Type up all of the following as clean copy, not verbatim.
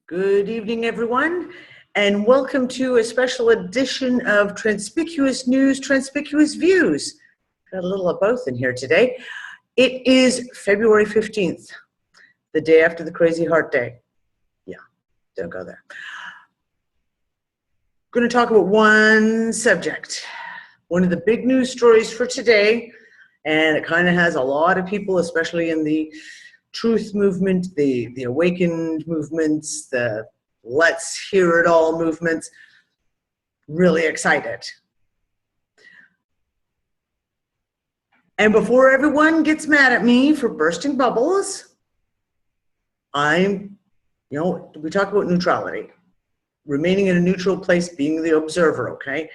Good evening, everyone, and welcome to a special edition of Transpicuous News, Transpicuous Views. Got a little of both in here today. It is February 15th, the day after the Crazy Heart Day. Yeah, don't go there. Going to talk about one subject, one of the big news stories for today, and it kind of has a lot of people, especially in the truth movement, the awakened movements, the let's hear it all movements, really excited. And before everyone gets mad at me for bursting bubbles, we talk about neutrality, remaining in a neutral place, being the observer, okay?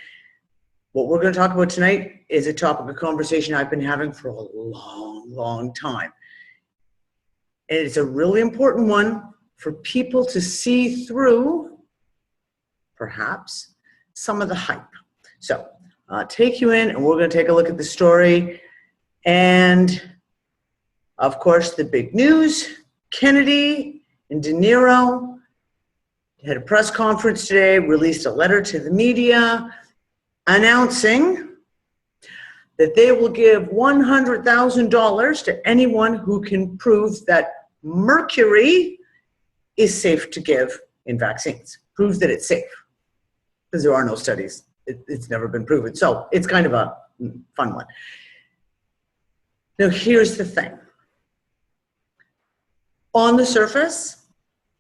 What we're going to talk about tonight is a topic of conversation I've been having for a long time. And it's a really important one for people to see through, perhaps, some of the hype. So I'll take you in and we're going to take a look at the story. And, of course, the big news, Kennedy and Niro had a press conference today, released a letter to the media announcing that they will give $100,000 to anyone who can prove that Mercury is safe to give in vaccines. Prove that it's safe, because there are no studies. It's never been proven. So it's kind of a fun one. Now, here's the thing. On the surface,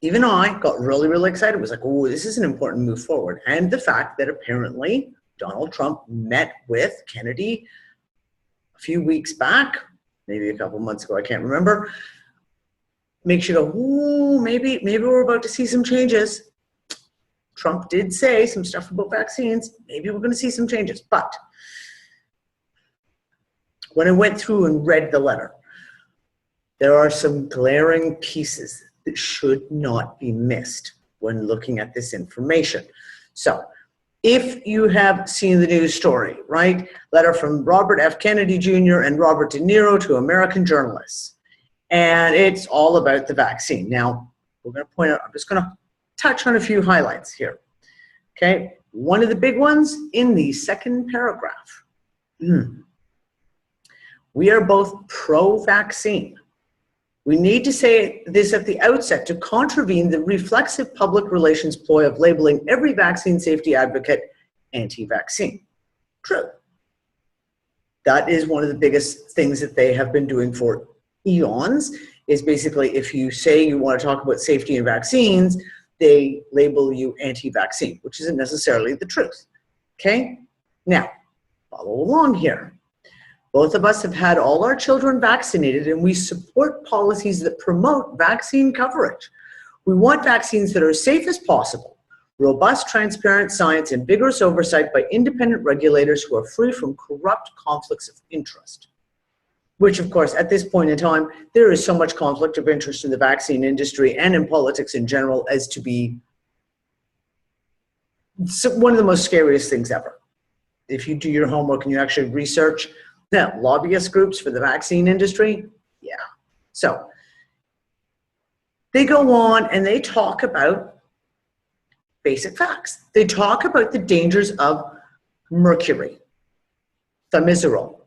even I got really excited. It was like, oh, this is an important move forward. And the fact that apparently Donald Trump met with Kennedy a few weeks back, maybe a couple months ago, I can't remember, makes you go, ooh, maybe we're about to see some changes. Trump did say some stuff about vaccines. Maybe we're going to see some changes. But when I went through and read the letter, there are some glaring pieces that should not be missed when looking at this information. So if you have seen the news story, right? Letter from Robert F. Kennedy Jr. and Robert De Niro to American journalists. And it's all about the vaccine. Now, we're going to point out, I'm just going to touch on a few highlights here. Okay, one of the big ones in the second paragraph. We are both pro-vaccine. We need to say this at the outset to contravene the reflexive public relations ploy of labeling every vaccine safety advocate anti-vaccine. True. That is one of the biggest things that they have been doing for eons, is basically if you say you want to talk about safety in vaccines, they label you anti-vaccine, which isn't necessarily the truth. Okay? Now, follow along here. Both of us have had all our children vaccinated, and we support policies that promote vaccine coverage. We want vaccines that are as safe as possible, robust, transparent science, and vigorous oversight by independent regulators who are free from corrupt conflicts of interest. Which, of course, at this point in time, there is so much conflict of interest in the vaccine industry and in politics in general as to be one of the most scariest things ever. If you do your homework and you actually research lobbyist groups for the vaccine industry, yeah. So they go on and they talk about basic facts. They talk about the dangers of mercury, thimerosal,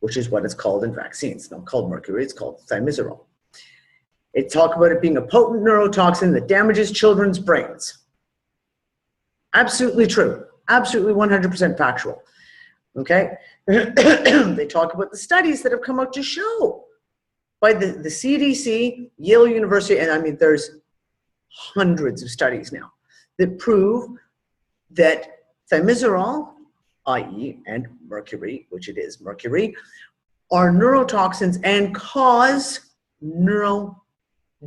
which is what it's called in vaccines. It's not called mercury, it's called thimerosal. They talk about it being a potent neurotoxin that damages children's brains. Absolutely true. Absolutely 100% factual. Okay? They talk about the studies that have come out to show by the CDC, Yale University, and I mean, there's hundreds of studies now that prove that thimerosal, i.e., and mercury, which it is mercury, are neurotoxins and cause neural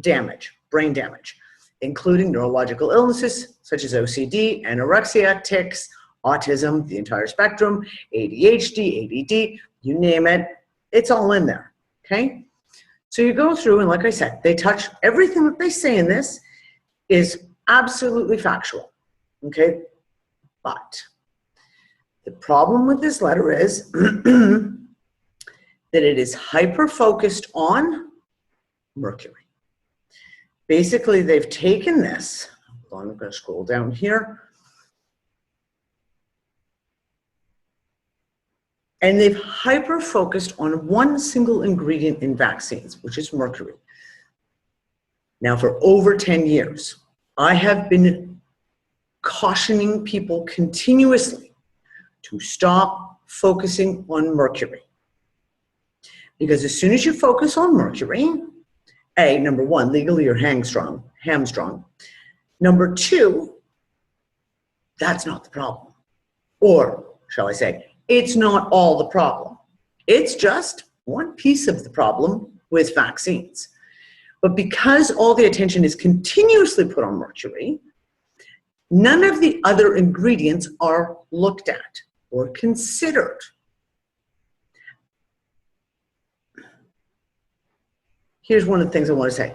damage, brain damage, including neurological illnesses such as OCD, anorexia, tics, autism, the entire spectrum, ADHD, ADD, you name it, it's all in there, okay? So you go through, and like I said, they touch everything that they say in this is absolutely factual, okay? But the problem with this letter is that it is hyper-focused on mercury. Basically, they've taken this, hold on, I'm going to scroll down here, and they've hyper-focused on one single ingredient in vaccines, which is mercury. Now, for over 10 years, I have been cautioning people continuously to stop focusing on mercury. Because as soon as you focus on mercury, number one, legally you're hamstrung. Number two, that's not the problem. Or, shall I say, it's not all the problem. It's just one piece of the problem with vaccines. But because all the attention is continuously put on mercury, none of the other ingredients are looked at or considered. Here's one of the things I want to say.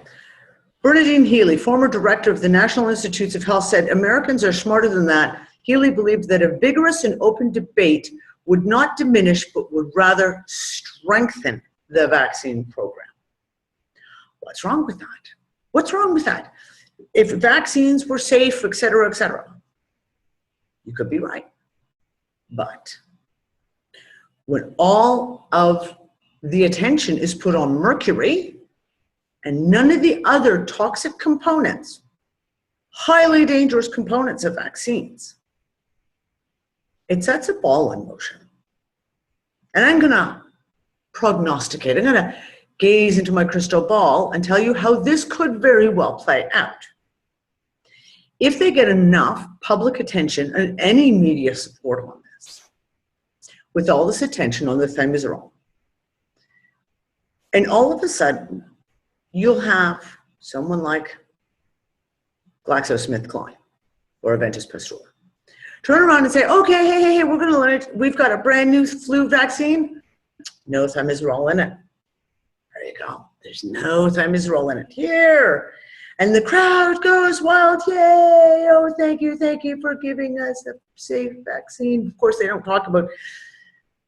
Bernadine Healy, former director of the National Institutes of Health, said Americans are smarter than that. Healy believed that a vigorous and open debate would not diminish, but would rather strengthen the vaccine program. What's wrong with that? What's wrong with that? If vaccines were safe, et cetera, you could be right. But when all of the attention is put on mercury and none of the other toxic components, highly dangerous components of vaccines, it sets a ball in motion. And I'm going to prognosticate. I'm going to gaze into my crystal ball and tell you how this could very well play out. If they get enough public attention and any media support on this, with all this attention on the thimerosal, and all of a sudden, you'll have someone like GlaxoSmithKline or Aventis Pasteur turn around and say, okay, hey, we're going to learn it. We've got a brand new flu vaccine. No thimerosal in it. There you go. There's no thimerosal in it. Here. And the crowd goes wild. Yay. Oh, thank you for giving us a safe vaccine. Of course, they don't talk about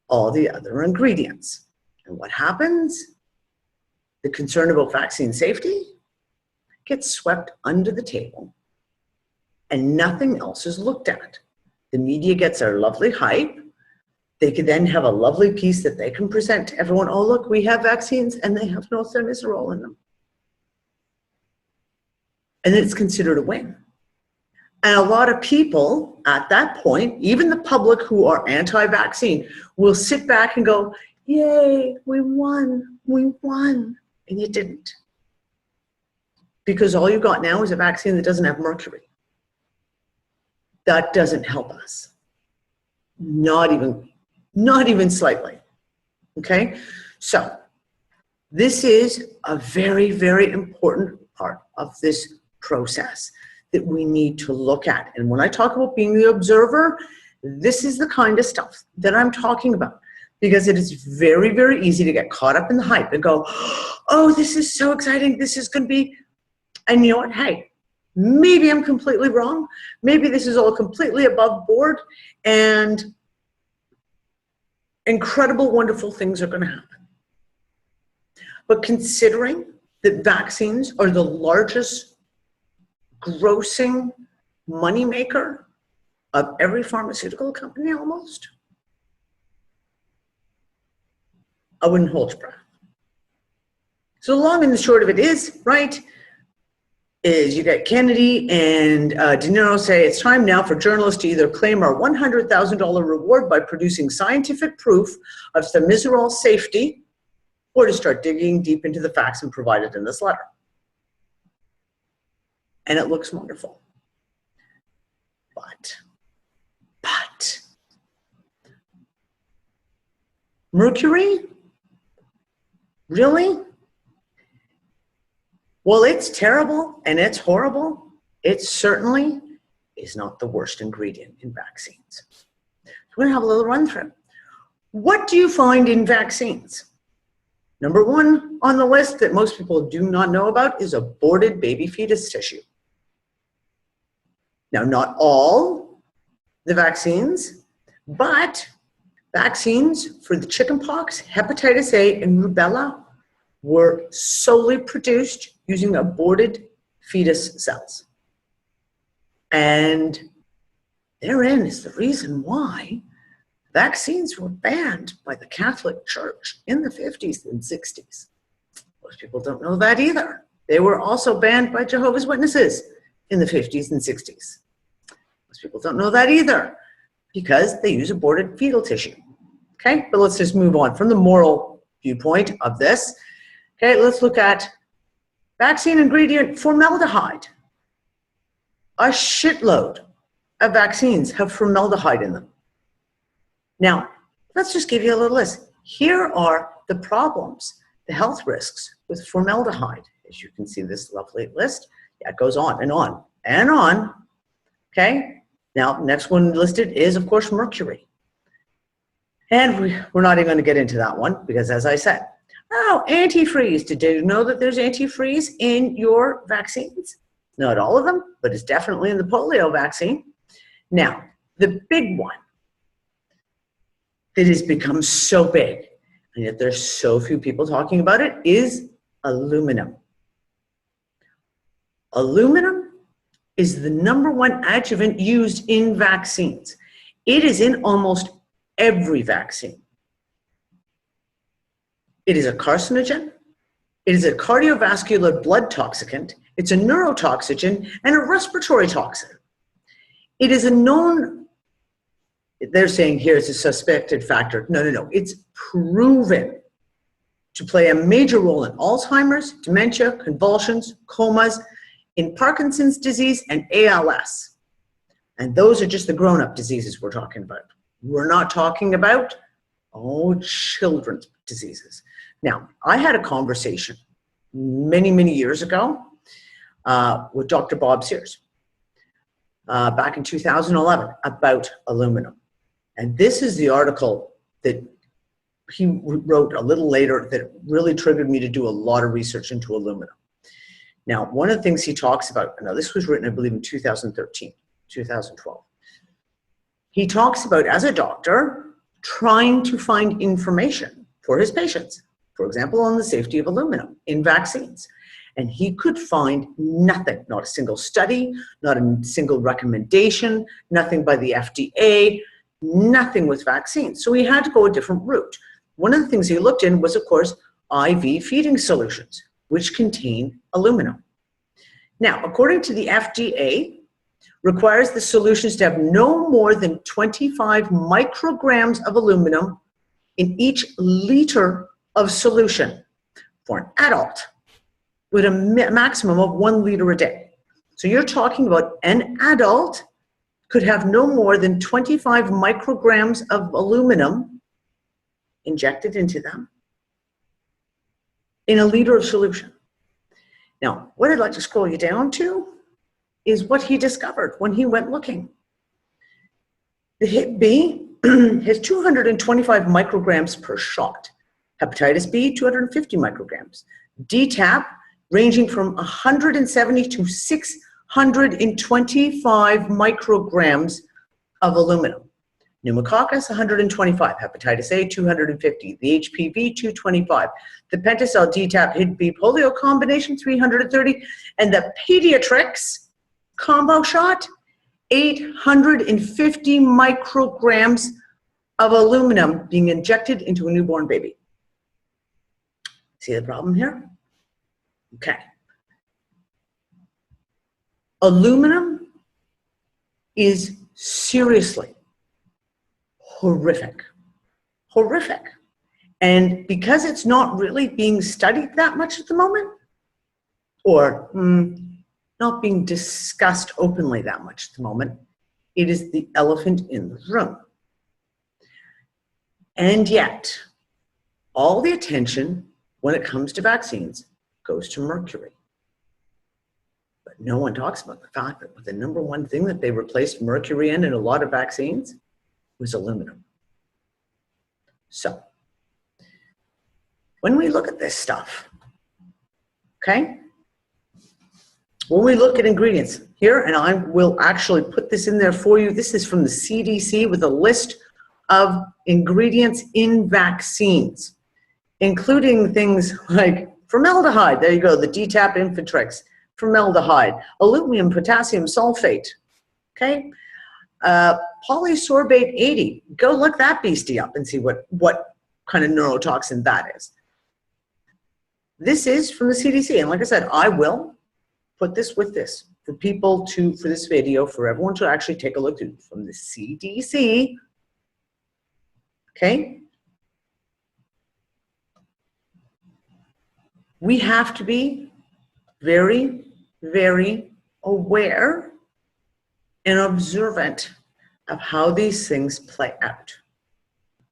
all the other ingredients. And what happens? The concern about vaccine safety gets swept under the table and nothing else is looked at. The media gets their lovely hype. They could then have a lovely piece that they can present to everyone. Oh, look, we have vaccines and they have no thimerosal in them. And it's considered a win. And a lot of people at that point, even the public who are anti-vaccine, will sit back and go, yay, we won. And you didn't. Because all you got now is a vaccine that doesn't have mercury. That doesn't help us. Not even slightly. Okay? So, this is a very, very important part of this process that we need to look at. And when I talk about being the observer, this is the kind of stuff that I'm talking about. Because it is very, very easy to get caught up in the hype and go, oh, this is so exciting. This is going to be, and you know what? Hey, maybe I'm completely wrong. Maybe this is all completely above board and incredible, wonderful things are going to happen. But considering that vaccines are the largest grossing moneymaker of every pharmaceutical company almost, I wouldn't hold your breath. So the long and the short of it is, right, is you get Kennedy and De Niro say it's time now for journalists to either claim our $100,000 reward by producing scientific proof of thimerosal safety or to start digging deep into the facts and provided in this letter. and it looks wonderful. But, mercury? Really? Well, it's terrible and it's horrible. It certainly is not the worst ingredient in vaccines. So we're going to have a little run through. What do you find in vaccines? Number one on the list that most people do not know about is aborted baby fetus tissue. Now, not all the vaccines, but vaccines for the chickenpox, hepatitis A, and rubella were solely produced using aborted fetus cells. And therein is the reason why vaccines were banned by the Catholic Church in the 50s and 60s. Most people don't know that either. They were also banned by Jehovah's Witnesses in the 50s and 60s. Most people don't know that either because they use aborted fetal tissue. Okay, but let's just move on from the moral viewpoint of this. Okay, let's look at vaccine ingredient formaldehyde. A shitload of vaccines have formaldehyde in them. Now, let's just give you a little list. Here are the problems, the health risks with formaldehyde. As you can see this lovely list, yeah, it goes on and on and on. Okay, now next one listed is, of course, mercury. And we're not even going to get into that one because, as I said, oh, antifreeze. Did you know that there's antifreeze in your vaccines? Not all of them, but it's definitely in the polio vaccine. Now, the big one that has become so big, and yet there's so few people talking about it, is aluminum. Aluminum is the #1 adjuvant used in vaccines. It is in almost every vaccine. It is a carcinogen, it is a cardiovascular blood toxicant, it's a neurotoxin, and a respiratory toxin. It is a known, they're saying here it's a suspected factor. No, it's proven to play a major role in Alzheimer's, dementia, convulsions, comas, in Parkinson's disease, and ALS. And those are just the grown-up diseases we're talking about. We're not talking about, children's diseases. Now, I had a conversation many years ago with Dr. Bob Sears back in 2011 about aluminum. And this is the article that he wrote a little later that really triggered me to do a lot of research into aluminum. Now, one of the things he talks about, now this was written, I believe, in 2013, 2012. He talks about, as a doctor, trying to find information for his patients, for example, on the safety of aluminum in vaccines. And he could find nothing, not a single study, not a single recommendation, nothing by the FDA, nothing with vaccines. So he had to go a different route. One of the things he looked in was, of course, IV feeding solutions, which contain aluminum. Now, according to the FDA, requires the solutions to have no more than 25 micrograms of aluminum in each liter of solution for an adult with a maximum of 1 liter a day. So you're talking about an adult could have no more than 25 micrograms of aluminum injected into them in a liter of solution. Now, what I'd like to scroll you down to is what he discovered when he went looking. The Hep B has 225 micrograms per shot. Hepatitis B, 250 micrograms. DTaP, ranging from 170 to 625 micrograms of aluminum. Pneumococcus, 125. Hepatitis A, 250. The HPV, 225. The Pentacell DTaP Hep B polio combination, 330. And the Pediatrix combo shot, 850 micrograms of aluminum being injected into a newborn baby. See the problem here? Okay. Aluminum is seriously horrific. Horrific. And because it's not really being studied that much at the moment, or not being discussed openly that much at the moment. It is the elephant in the room. And yet, all the attention when it comes to vaccines goes to mercury. But no one talks about the fact that the number one thing that they replaced mercury in a lot of vaccines was aluminum. So, when we look at this stuff, okay, when we look at ingredients here, and I will actually put this in there for you. This is from the CDC with a list of ingredients in vaccines, including things like formaldehyde. There you go, the DTaP Infotrex, formaldehyde, aluminum potassium sulfate, okay? Polysorbate 80. Go look that beastie up and see what kind of neurotoxin that is. This is from the CDC, and like I said, I will put this with this for people to, for this video, for everyone to actually take a look at from the CDC, okay? We have to be very, very aware and observant of how these things play out.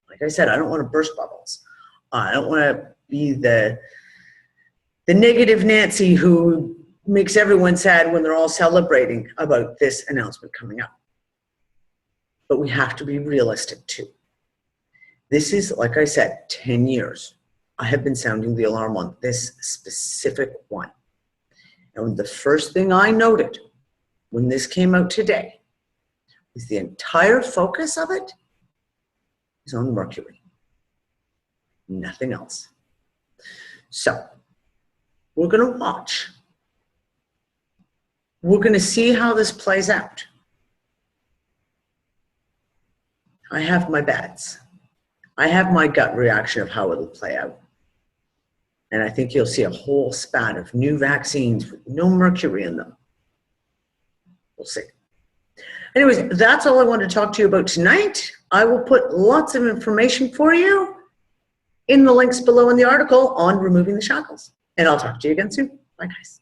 Like I said, I don't want to burst bubbles. I don't want to be the negative Nancy who makes everyone sad when they're all celebrating about this announcement coming up. But we have to be realistic too. This is, like I said, 10 years. I have been sounding the alarm on this specific one. And the first thing I noted when this came out today is the entire focus of it is on mercury. Nothing else. So, we're going to watch. We're going to see how this plays out. I have my bets. I have my gut reaction of how it'll play out. And I think you'll see a whole spat of new vaccines with no mercury in them. We'll see. Anyways, that's all I wanted to talk to you about tonight. I will put lots of information for you in the links below in the article on Removing the Shackles. And I'll talk to you again soon. Bye, guys.